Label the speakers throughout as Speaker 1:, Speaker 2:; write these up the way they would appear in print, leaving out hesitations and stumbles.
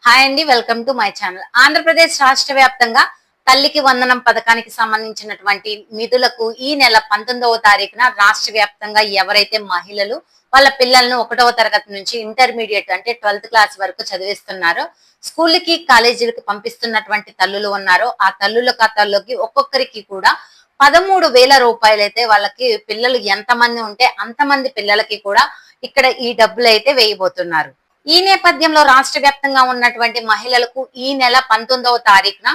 Speaker 1: Hi అండి, welcome to my channel. Andhra Pradesh రాష్ట్ర వ్యాప్తంగా తల్లికి వందనం పథకానికి సంబంధించినటువంటి నిధులకు ఈ నెల 19వ తారీఖున రాష్ట్ర వ్యాప్తంగా ఎవరైతే మహిళలు వాళ్ళ పిల్లలను 1వ తరగతి నుంచి ఇంటర్మీడియట్ అంటే 12th క్లాస్ వరకు చదివిస్తున్నారో, స్కూల్కి కాలేజీలకు పంపిస్తున్నటువంటి తల్లులు ఉన్నారో ఆ తల్లుల ఖాతాల్లోకి ఒక్కొక్కరికి కూడా 13,000 రూపాయలైతే వాళ్ళకి పిల్లలు ఎంతమంది ఉంటే అంతమంది పిల్లలకి కూడా ఇక్కడ ఈ డబ్బులు అయితే వేయబోతున్నారు. ఈ నేపథ్యంలో రాష్ట్ర వ్యాప్తంగా ఉన్నటువంటి మహిళలకు ఈ నెల 19వ తారీఖున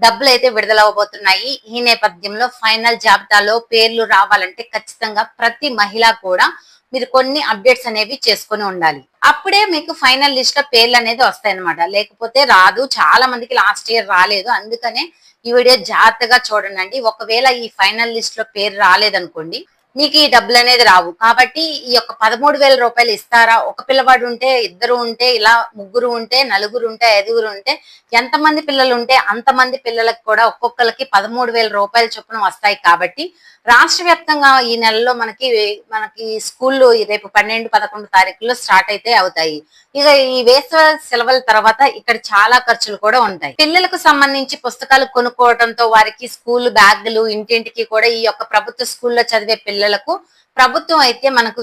Speaker 1: డబ్బులు అయితే విడుదలవబోతున్నాయి. ఈ నేపథ్యంలో ఫైనల్ జాబితాలో పేర్లు రావాలంటే ఖచ్చితంగా ప్రతి మహిళ కూడా మీరు కొన్ని అప్డేట్స్ అనేవి చేసుకుని ఉండాలి. అప్పుడే మీకు ఫైనల్ లిస్ట్ లో పేర్లు అనేది వస్తాయన్నమాట. లేకపోతే రాదు. చాలా మందికి లాస్ట్ ఇయర్ రాలేదు. అందుకనే ఈ వీడియో జాగ్రత్తగా చూడండి. ఒకవేళ ఈ ఫైనల్ లిస్ట్ లో పేరు రాలేదనుకోండి, మీకు ఈ డబ్బులు అనేది రావు. కాబట్టి ఈ యొక్క 13,000 రూపాయలు ఇస్తారా? ఒక పిల్లవాడు ఉంటే, ఇద్దరు ఉంటే, ఇలా ముగ్గురు ఉంటే, నలుగురు ఉంటే, ఐదుగురు ఉంటే, ఎంతమంది పిల్లలు ఉంటే అంతమంది పిల్లలకు కూడా ఒక్కొక్కరికి 13,000 రూపాయల చొప్పున వస్తాయి. కాబట్టి రాష్ట్ర వ్యాప్తంగా ఈ నెలలో మనకి స్కూళ్ళు రేపు 12, 11 తారీఖుల్లో స్టార్ట్ అయితే అవుతాయి. ఇక ఈ వేసవి సెలవుల తర్వాత ఇక్కడ చాలా ఖర్చులు కూడా ఉంటాయి. పిల్లలకు సంబంధించి పుస్తకాలు కొనుక్కోవడంతో వారికి స్కూల్ బ్యాగులు ఇంటింటికి కూడా ఈ యొక్క ప్రభుత్వ స్కూల్లో చదివే పిల్లలకు ప్రభుత్వం అయితే మనకు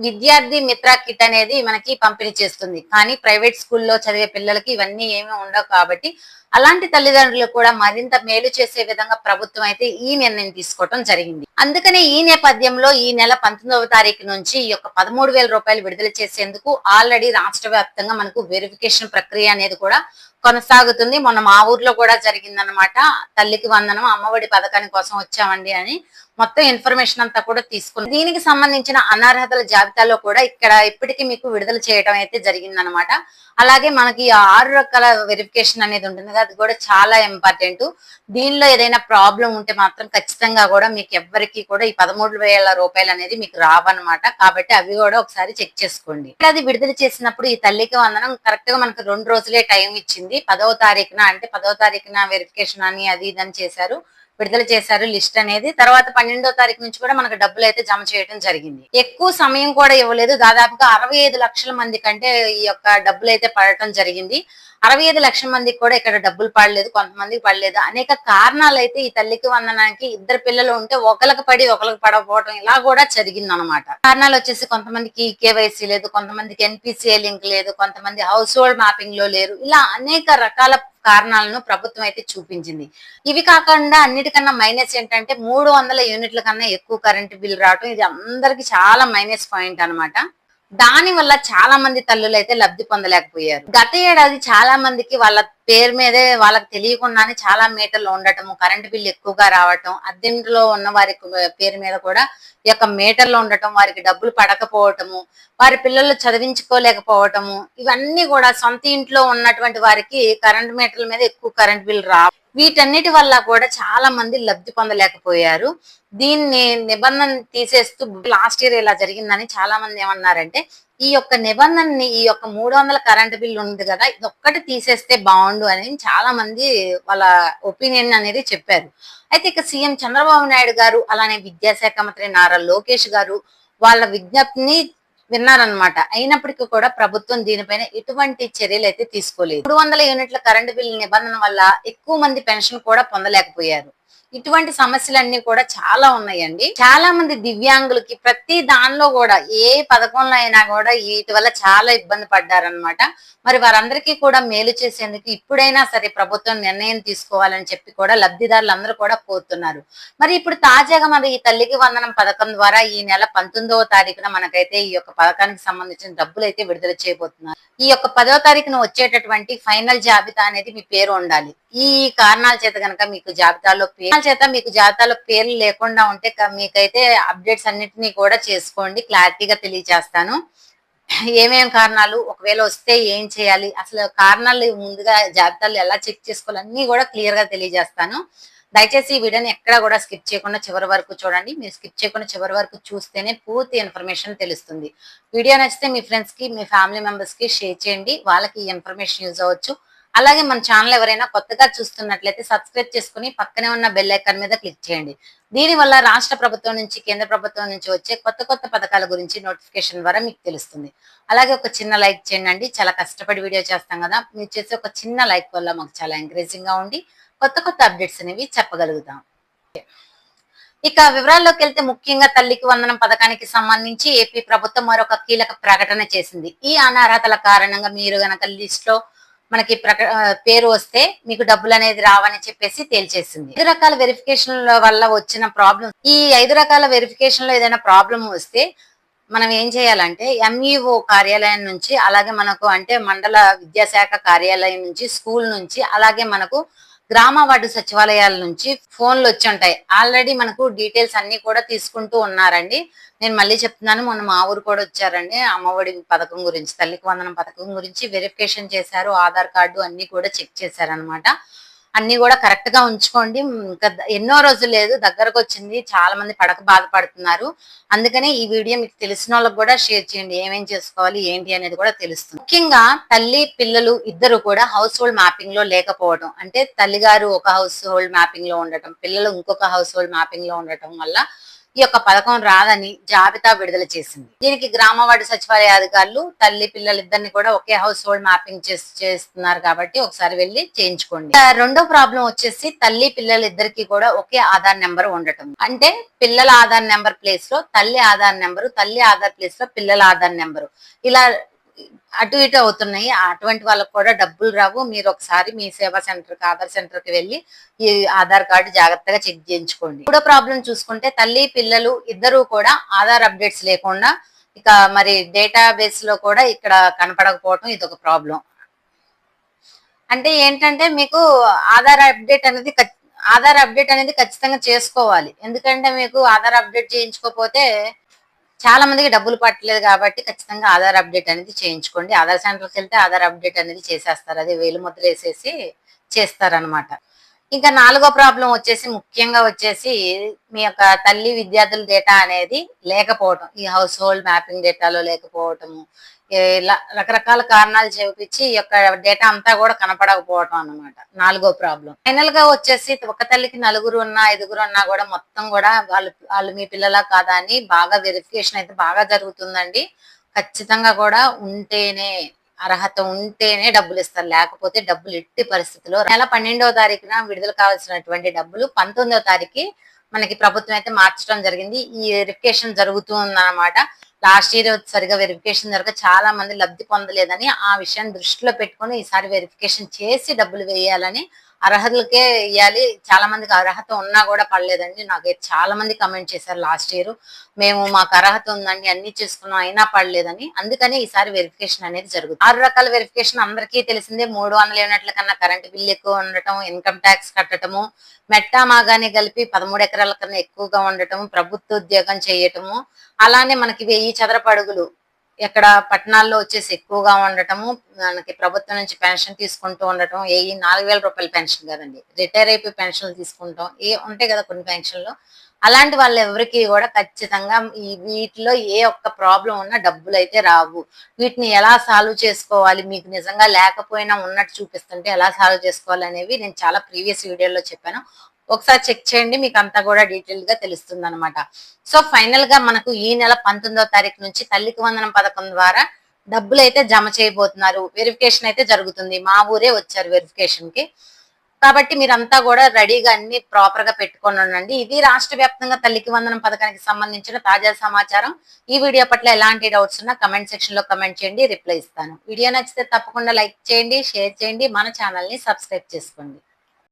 Speaker 1: విద్యార్థి మిత్ర కిట్ అనేది మనకి పంపిణీ చేస్తుంది. కానీ ప్రైవేట్ స్కూల్లో చదివే పిల్లలకి ఇవన్నీ ఏమీ ఉండవు. కాబట్టి అలాంటి తల్లిదండ్రులు కూడా మరింత మేలు చేసే విధంగా ప్రభుత్వం అయితే ఈ నిర్ణయం తీసుకోవడం జరిగింది. అందుకనే ఈ నేపథ్యంలో ఈ నెల 19వ తారీఖు నుంచి ఈ యొక్క 13,000 రూపాయలు విడుదల చేసేందుకు ఆల్రెడీ రాష్ట్ర వ్యాప్తంగా మనకు వెరిఫికేషన్ ప్రక్రియ అనేది కూడా కొనసాగుతుంది. మొన్న మా ఊర్లో కూడా జరిగిందనమాట. తల్లికి వందనం అమ్మఒడి పథకాని కోసం వచ్చామండి అని మొత్తం ఇన్ఫర్మేషన్ అంతా కూడా తీసుకున్నాం. దీనికి సంబంధించిన అనర్హతల జాబితాలో కూడా ఇక్కడ ఇప్పటికీ మీకు విడుదల చేయడం అయితే జరిగిందనమాట. అలాగే మనకి 6 రకాల వెరిఫికేషన్ అనేది ఉంటుంది. అది కూడా చాలా ఇంపార్టెంట్. దీనిలో ఏదైనా ప్రాబ్లం ఉంటే మాత్రం ఖచ్చితంగా కూడా మీకు ఎవ్వరికి కూడా ఈ 13,000 రూపాయలు అనేది మీకు రావన్నమాట. కాబట్టి అవి కూడా ఒకసారి చెక్ చేసుకోండి. అది విడుదల చేసినప్పుడు ఈ తల్లికి వందనం కరెక్ట్ గా మనకు 2 రోజులే టైం ఇచ్చింది. 10వ తారీఖున అంటే 10వ తారీఖున వెరిఫికేషన్ అని అది ఇదని చేశారు, విడుదల చేశారు లిస్ట్ అనేది. తర్వాత 12వ తారీఖు నుంచి కూడా మనకు డబ్బులు అయితే జమ చేయడం జరిగింది. ఎక్కువ సమయం కూడా ఇవ్వలేదు. దాదాపుగా 65 లక్షల మంది కంటే ఈ యొక్క డబ్బులు అయితే పడటం జరిగింది. 65 లక్షల మందికి కూడా ఇక్కడ డబ్బులు పడలేదు, కొంతమందికి పడలేదు. అనేక కారణాలు అయితే ఈ తల్లికి వందనానికి ఇద్దరు పిల్లలు ఉంటే ఒకరికి పడి ఒకరికి పడకపోవడం ఇలా కూడా జరిగింది అనమాట. కారణాలు వచ్చేసి కొంతమందికి కేవైసీ లేదు, కొంతమందికి ఎన్పిసిఐ లింక్ లేదు, కొంతమంది హౌస్ హోల్డ్ మ్యాపింగ్ లో లేరు. ఇలా అనేక రకాల కారణాలను ప్రభుత్వం అయితే చూపించింది. ఇవి కాకుండా అన్నిటికన్నా మైనస్ ఏంటంటే 300 యూనిట్ల కన్నా ఎక్కువ కరెంటు బిల్ రావటం. ఇది అందరికి చాలా మైనస్ పాయింట్ అనమాట. దాని వల్ల చాలా మంది తల్లులు అయితే లబ్ధి పొందలేకపోయారు. గత ఏడాది చాలా మందికి వాళ్ళ పేరు మీదే వాళ్ళకి తెలియకుండానే చాలా మీటర్లు ఉండటము, కరెంటు బిల్లు ఎక్కువగా రావటం, అద్దెంట్లో ఉన్న వారి పేరు మీద కూడా ఈ యొక్క మీటర్లు ఉండటం, వారికి డబ్బులు పడకపోవటము, వారి పిల్లలు చదివించుకోలేకపోవటము, ఇవన్నీ కూడా సొంత ఇంట్లో ఉన్నటువంటి వారికి కరెంటు మీటర్ల మీద ఎక్కువ కరెంటు బిల్లు వీటన్నిటి వల్ల కూడా చాలా మంది లబ్ధి పొందలేకపోయారు. దీన్ని నిబంధన తీసేస్తూ లాస్ట్ ఇయర్ ఇలా జరిగిందని చాలా మంది ఏమన్నారంటే, ఈ యొక్క నిబంధనని ఈ యొక్క 300 కరెంటు బిల్లు ఉంది కదా, ఇది ఒక్కటి తీసేస్తే బాగుండు అని చాలా మంది వాళ్ళ ఒపీనియన్ అనేది చెప్పారు. అయితే ఇక సీఎం చంద్రబాబు నాయుడు గారు అలానే విద్యాశాఖ మంత్రి నారా లోకేష్ గారు వాళ్ళ విజ్ఞప్తిని విన్నారనమాట. అయినప్పటికీ కూడా ప్రభుత్వం దీనిపైన ఎటువంటి చర్యలు అయితే తీసుకోలేదు. 300 యూనిట్ల కరెంటు బిల్లు నిబంధన వల్ల ఎక్కువ మంది పెన్షన్ కూడా పొందలేకపోయారు. ఇటువంటి సమస్యలన్నీ కూడా చాలా ఉన్నాయండి. చాలా మంది దివ్యాంగులకి ప్రతి దానిలో కూడా ఏ పథకంలో అయినా కూడా వీటి వల్ల చాలా ఇబ్బంది పడ్డారనమాట. మరి వారందరికీ కూడా మేలు చేసేందుకు ఇప్పుడైనా సరే ప్రభుత్వం నిర్ణయం తీసుకోవాలని చెప్పి కూడా లబ్ధిదారులు అందరూ కూడా కోరుతున్నారు. మరి ఇప్పుడు తాజాగా మరి ఈ తల్లికి వందనం పథకం ద్వారా ఈ నెల 19వ తారీఖున మనకైతే ఈ యొక్క పథకానికి సంబంధించిన డబ్బులు అయితే విడుదల చేయబోతున్నారు. ఈ యొక్క 10వ తారీఖున వచ్చేటటువంటి ఫైనల్ జాబితా అనేది మీ పేరు ఉండాలి. ఈ కారణాల చేత కనుక మీకు జాబితాలో పేర్లు లేకుండా ఉంటే మీకైతే అప్డేట్స్ అన్నిటినీ కూడా చేసుకోండి. క్లారిటీగా తెలియజేస్తాను. ఏమేం కారణాలు, ఒకవేళ వస్తే ఏం చేయాలి, అసలు కారణాలు ముందుగా జాబితాలు ఎలా చెక్ చేసుకోవాలి అన్ని కూడా క్లియర్ గా తెలియజేస్తాను. దయచేసి ఈ వీడియోని ఎక్కడా కూడా స్కిప్ చేయకుండా చివరి వరకు చూడండి. మీరు స్కిప్ చేయకుండా చివరి వరకు చూస్తేనే పూర్తి ఇన్ఫర్మేషన్ తెలుస్తుంది. వీడియో నచ్చితే మీ ఫ్రెండ్స్ కి, మీ ఫ్యామిలీ మెంబర్స్ కి షేర్ చేయండి. వాళ్ళకి ఈ ఇన్ఫర్మేషన్ యూజ్ అవ్వచ్చు. అలాగే మన ఛానల్ ఎవరైనా కొత్తగా చూస్తున్నట్లయితే సబ్స్క్రైబ్ చేసుకుని పక్కనే ఉన్న బెల్ ఐకాన్ మీద క్లిక్ చేయండి. దీని వల్ల రాష్ట్ర ప్రభుత్వం నుంచి కేంద్ర ప్రభుత్వం నుంచి వచ్చే కొత్త కొత్త పథకాల గురించి నోటిఫికేషన్ ద్వారా మీకు తెలుస్తుంది. అలాగే ఒక చిన్న లైక్ చేయండి. చాలా కష్టపడి వీడియో చేస్తాం కదా, మీరు చేసే ఒక చిన్న లైక్ వల్ల మాకు చాలా ఎంకరేజింగ్ గా ఉండి కొత్త కొత్త అప్డేట్స్ అనేవి చెప్పగలుగుతాం. ఇక వివరాల్లోకి వెళ్తే ముఖ్యంగా తల్లికి వందనం పథకానికి సంబంధించి ఏపీ ప్రభుత్వం మరొక కీలక ప్రకటన చేసింది. ఈ అనర్హతల కారణంగా మీరు గనక లిస్ట్ లో మనకి పేరు వస్తే మీకు డబ్బులు అనేది రావని చెప్పేసి తేల్చేసింది. 5 రకాల వెరిఫికేషన్ వల్ల వచ్చిన ప్రాబ్లం, ఈ 5 రకాల వెరిఫికేషన్ లో ఏదైనా ప్రాబ్లం వస్తే మనం ఏం చేయాలంటే ఎంఈఓ కార్యాలయం నుంచి, అలాగే మనకు అంటే మండల విద్యాశాఖ కార్యాలయం నుంచి, స్కూల్ నుంచి, అలాగే మనకు గ్రామ వార్డు సచివాలయాల నుంచి ఫోన్లు వచ్చి ఉంటాయి. ఆల్రెడీ మనకు డీటెయిల్స్ అన్ని కూడా తీసుకుంటూ ఉన్నారండి. నేను మళ్ళీ చెప్తున్నాను, మొన్న మా ఊరు కూడా వచ్చారండి. అమ్మఒడి పథకం గురించి, తల్లికి వందనం పథకం గురించి వెరిఫికేషన్ చేశారు. ఆధార్ కార్డు అన్ని కూడా చెక్ చేశారనమాట. అన్ని కూడా కరెక్ట్ గా ఉంచుకోండి. ఇంకా ఎన్నో రోజులు లేదు, దగ్గరకు వచ్చింది. చాలా మంది పడక బాధపడుతున్నారు. అందుకనే ఈ వీడియో మీకు తెలిసిన వాళ్ళకి కూడా షేర్ చేయండి. ఏమేం చేసుకోవాలి ఏంటి అనేది కూడా తెలుస్తుంది. ముఖ్యంగా తల్లి పిల్లలు ఇద్దరు కూడా హౌస్ హోల్డ్ మ్యాపింగ్ లో లేకపోవడం, అంటే తల్లిగారు ఒక హౌస్ హోల్డ్ మ్యాపింగ్ లో ఉండటం, పిల్లలు ఇంకొక హౌస్ హోల్డ్ మ్యాపింగ్ లో ఉండటం వల్ల ఈ యొక్క పథకం రాదని జాబితా విడుదల చేసింది. దీనికి గ్రామ వార్డు సచివాలయ అధికారులు తల్లి పిల్లలిద్దరిని కూడా ఒకే హౌస్ హోల్డ్ మ్యాపింగ్ చేస్తున్నారు కాబట్టి ఒకసారి వెళ్ళి చేయించుకోండి. రెండో ప్రాబ్లం వచ్చేసి తల్లి పిల్లలిద్దరికి కూడా ఒకే ఆధార్ నెంబర్ ఉండటం. అంటే పిల్లల ఆధార్ నెంబర్ ప్లేస్ లో తల్లి ఆధార్ నెంబరు, తల్లి ఆధార్ ప్లేస్ లో పిల్లల ఆధార్ నెంబరు ఇలా అటు ఇటు అవుతున్నాయి. అటువంటి వాళ్ళకు కూడా డబ్బులు రావు. మీరు ఒకసారి మీ సేవా సెంటర్ కి, ఆధార్ సెంటర్ కి వెళ్ళి ఈ ఆధార్ కార్డు జాగ్రత్తగా చెక్ చేయించుకోండి. మూడో ప్రాబ్లం చూసుకుంటే తల్లి పిల్లలు ఇద్దరు కూడా ఆధార్ అప్డేట్స్ లేకుండా ఇక మరి డేటాబేస్ లో కూడా ఇక్కడ కనపడకపోవటం ఇదొక ప్రాబ్లం. అంటే ఏంటంటే మీకు ఆధార్ అప్డేట్ అనేది ఖచ్చితంగా చేసుకోవాలి. ఎందుకంటే మీకు ఆధార్ అప్డేట్ చేయించుకోకపోతే చాలా మందికి డబ్బులు పట్టలేదు కాబట్టి ఖచ్చితంగా ఆధార్ అప్డేట్ అనేది చేయించుకోండి. ఆధార్ సెంటర్కి వెళ్తే ఆధార్ అప్డేట్ అనేది చేసేస్తారు. అదే వేలు ముద్ర వేసేసి చేస్తారనమాట. ఇంకా నాలుగో ప్రాబ్లం వచ్చేసి ముఖ్యంగా వచ్చేసి మీ యొక్క తల్లి విద్యార్థుల డేటా అనేది లేకపోవటం, ఈ హౌస్ హోల్డ్ మ్యాపింగ్ డేటాలో లేకపోవటము, ఇలా రకరకాల కారణాలు చూపించి ఈ యొక్క డేటా అంతా కూడా కనపడకపోవటం అన్నమాట నాలుగో ప్రాబ్లం. ఫైనల్ గా వచ్చేసి ఒక తల్లికి 4 ఉన్నా 5 ఉన్నా కూడా మొత్తం కూడా వాళ్ళు మీ పిల్లలా కాదా అని బాగా వెరిఫికేషన్ అయితే బాగా జరుగుతుందండి. ఖచ్చితంగా కూడా ఉంటేనే, అర్హత ఉంటేనే డబ్బులు ఇస్తారు, లేకపోతే డబ్బులు ఎట్టి పరిస్థితిలో. నెల 12వ తారీఖున విడుదల కావాల్సినటువంటి డబ్బులు 19వ తారీఖు మనకి ప్రభుత్వం అయితే మార్చడం జరిగింది. ఈ వెరిఫికేషన్ జరుగుతూ ఉందన్నమాట. లాస్ట్ ఇయర్ సరిగా వెరిఫికేషన్ జరగక చాలా మంది లబ్ధి పొందలేదని ఆ విషయాన్ని దృష్టిలో పెట్టుకుని ఈసారి వెరిఫికేషన్ చేసి డబ్బులు వేయాలని, అర్హతలకే ఇవ్వాలి. చాలా మందికి అర్హత ఉన్నా కూడా పడలేదండి. నాకైతే చాలా మంది కమెంట్ చేశారు లాస్ట్ ఇయర్, మాకు అర్హత ఉందండి అన్ని చేసుకున్నాం అయినా పడలేదని. అందుకని ఈసారి వెరిఫికేషన్ అనేది జరుగుతుంది. 6 రకాల వెరిఫికేషన్ అందరికీ తెలిసిందే. 300 యూనిట్ల కన్నా కరెంట్ బిల్ ఎక్కువ ఉండటం, ఇన్కమ్ ట్యాక్స్ కట్టడము, మెట్టా మాగాని కలిపి 13 ఎకరాల కన్నా ఎక్కువగా ఉండటము, ప్రభుత్వ ఉద్యోగం చేయటము, అలానే మనకి 1000 చదరపు అడుగులు ఎక్కడ పట్టణాల్లో వచ్చేసి ఎక్కువగా ఉండటము, మనకి ప్రభుత్వం నుంచి పెన్షన్ తీసుకుంటూ ఉండటం, 4000 రూపాయల పెన్షన్ కదండి, రిటైర్ అయిపోయి పెన్షన్లు తీసుకుంటాం, ఉంటాయి కదా కొన్ని పెన్షన్లు. అలాంటి వాళ్ళు ఎవరికి కూడా ఖచ్చితంగా వీటిలో ఏ ఒక్క ప్రాబ్లం ఉన్నా డబ్బులు అయితే రావు. వీటిని ఎలా సాల్వ్ చేసుకోవాలి, మీకు నిజంగా లేకపోయినా ఉన్నట్టు చూపిస్తుంటే ఎలా సాల్వ్ చేసుకోవాలి అనేవి నేను చాలా ప్రీవియస్ వీడియోలో చెప్పాను. ఒకసారి చెక్ చేయండి, మీకు అంతా కూడా డీటెయిల్ గా తెలుస్తుంది అనమాట. సో ఫైనల్ గా మనకు ఈ నెల 19వ తారీఖు నుంచి తల్లికి వందనం పథకం ద్వారా డబ్బులు అయితే జమ చేయబోతున్నారు. వెరిఫికేషన్ అయితే జరుగుతుంది. మా ఊరే వచ్చారు వెరిఫికేషన్ కి. కాబట్టి మీరంతా కూడా రెడీగా అన్ని ప్రాపర్ గా పెట్టుకొని ఉండండి. ఇది రాష్ట్ర వ్యాప్తంగా తల్లికి వందనం పథకానికి సంబంధించిన తాజా సమాచారం. ఈ వీడియో పట్ల ఎలాంటి డౌట్స్ ఉన్నా కమెంట్ సెక్షన్ లో కమెంట్ చేయండి, రిప్లై ఇస్తాను. వీడియో నచ్చితే తప్పకుండా లైక్ చేయండి, షేర్ చేయండి, మన ఛానల్ ని సబ్స్క్రైబ్ చేసుకోండి.